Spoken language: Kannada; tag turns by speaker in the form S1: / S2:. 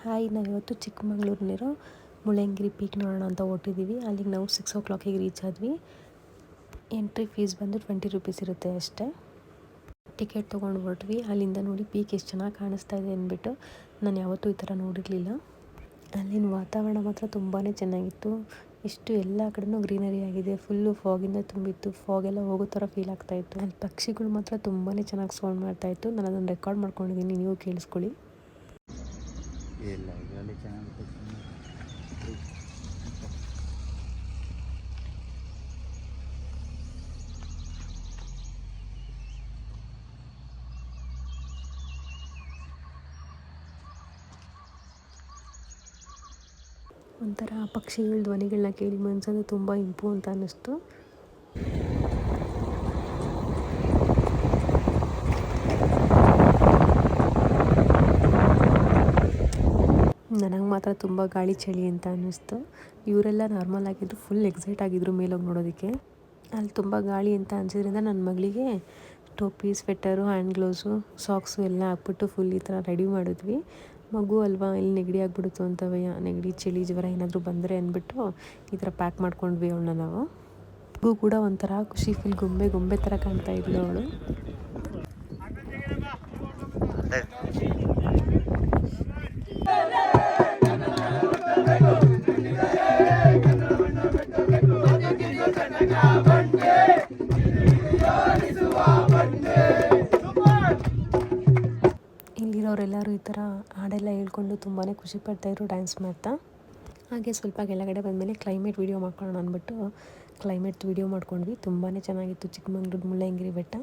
S1: ಹಾಯ್, ನಾವಿವತ್ತು ಚಿಕ್ಕಮಗಳೂರಿನಿರೋ ಮುಳ್ಳಯ್ಯನಗಿರಿ ಪೀಕ್ ನೋಡೋಣ ಅಂತ ಹೊರಟಿದ್ದೀವಿ. ಅಲ್ಲಿಗೆ ನಾವು 6 o'clock ರೀಚ್ ಆದ್ವಿ. ಎಂಟ್ರಿ ಫೀಸ್ ಬಂದು 20 rupees ಇರುತ್ತೆ ಅಷ್ಟೇ. ಟಿಕೆಟ್ ತೊಗೊಂಡು ಹೊರಟ್ವಿ. ಅಲ್ಲಿಂದ ನೋಡಿ ಪೀಕ್ ಎಷ್ಟು ಚೆನ್ನಾಗಿ ಕಾಣಿಸ್ತಾ ಇದೆ ಅಂದ್ಬಿಟ್ಟು ನಾನು ಯಾವತ್ತೂ ಈ ಥರ ನೋಡಿರಲಿಲ್ಲ. ಅಲ್ಲಿನ ವಾತಾವರಣ ಮಾತ್ರ ತುಂಬಾ ಚೆನ್ನಾಗಿತ್ತು. ಇಷ್ಟು ಎಲ್ಲ ಕಡೆನೂ ಗ್ರೀನರಿ ಆಗಿದೆ. ಫುಲ್ಲು ಫಾಗಿಂದ ತುಂಬಿತ್ತು. ಫಾಗೆಲ್ಲ ಹೋಗೋ ಥರ ಫೀಲ್ ಆಗ್ತಾಯಿತ್ತು. ಅಲ್ಲಿ ಪಕ್ಷಿಗಳು ಮಾತ್ರ ತುಂಬಾ ಚೆನ್ನಾಗಿ ಸೌಂಡ್ ಮಾಡ್ತಾಯಿತ್ತು. ನಾನು ಅದನ್ನು ರೆಕಾರ್ಡ್ ಮಾಡ್ಕೊಂಡಿದ್ದೀನಿ, ನೀವು ಕೇಳಿಸ್ಕೊಳ್ಳಿ.
S2: ಇಲ್ಲ ಇದರಲ್ಲಿ ಚೆನ್ನಾಗಿರುತ್ತೆ.
S1: ಒಂಥರ ಪಕ್ಷಿಗಳ ಧ್ವನಿಗಳನ್ನ ಕೇಳಿ ಮನಸ್ಸನ್ನು ತುಂಬ ಇಂಪು ಅಂತ ಅನ್ನಿಸ್ತು. ನನಗೆ ಮಾತ್ರ ತುಂಬ ಗಾಳಿ ಚಳಿ ಅಂತ ಅನ್ನಿಸ್ತು. ಇವರೆಲ್ಲ ನಾರ್ಮಲ್ ಆಗಿದ್ರು, ಫುಲ್ ಎಕ್ಸೈಟ್ ಆಗಿದ್ರು ಮೇಲೋಗಿ ನೋಡೋದಕ್ಕೆ. ಅಲ್ಲಿ ತುಂಬ ಗಾಳಿ ಅಂತ ಅನಿಸಿದ್ರಿಂದ ನನ್ನ ಮಗಳಿಗೆ ಟೋಪಿ, ಸ್ವೆಟರು, ಹ್ಯಾಂಡ್ ಗ್ಲೌಸು, ಸಾಕ್ಸು ಎಲ್ಲ ಹಾಕ್ಬಿಟ್ಟು ಫುಲ್ ಈ ಥರ ರೆಡಿ ಮಾಡಿದ್ವಿ. ಮಗು ಅಲ್ವಾ, ಇಲ್ಲಿ ನೆಗಡಿ ಆಗಿಬಿಡುತ್ತೋ ಅಂತ ಭಯ. ನೆಗಡಿ, ಚಳಿ, ಜ್ವರ ಏನಾದರೂ ಬಂದರೆ ಅಂದ್ಬಿಟ್ಟು ಈ ಥರ ಪ್ಯಾಕ್ ಮಾಡ್ಕೊಂಡ್ವಿ ಅವಳನ್ನ ನಾವು. ಮಗು ಕೂಡ ಒಂಥರ ಖುಷಿ, ಫುಲ್ ಗೊಂಬೆ ಥರ ಕಾಣ್ತಾ ಇದ್ಲು ಅವಳು. ಇಲ್ಲಿರೋರೆಲ್ಲರೂ ಈ ಥರ ಹಾಡೆಲ್ಲ ಹೇಳ್ಕೊಂಡು ತುಂಬಾ ಖುಷಿ ಪಡ್ತಾಯಿದ್ರು ಡ್ಯಾನ್ಸ್ ಮಾಡ್ತಾ. ಹಾಗೆ ಸ್ವಲ್ಪ ಕೆಳಗಡೆ ಬಂದಮೇಲೆ ಕ್ಲೈಮೇಟ್ ವೀಡಿಯೋ ಮಾಡ್ಕೊಳ್ಳೋಣ ಅಂದ್ಬಿಟ್ಟು ಕ್ಲೈಮೇಟ್ ವೀಡಿಯೋ ಮಾಡ್ಕೊಂಡ್ವಿ. ತುಂಬಾ ಚೆನ್ನಾಗಿತ್ತು ಚಿಕ್ಕಮಗಳೂರು ಮುಳ್ಳಯ್ಯನಗಿರಿ ಬೆಟ್ಟ.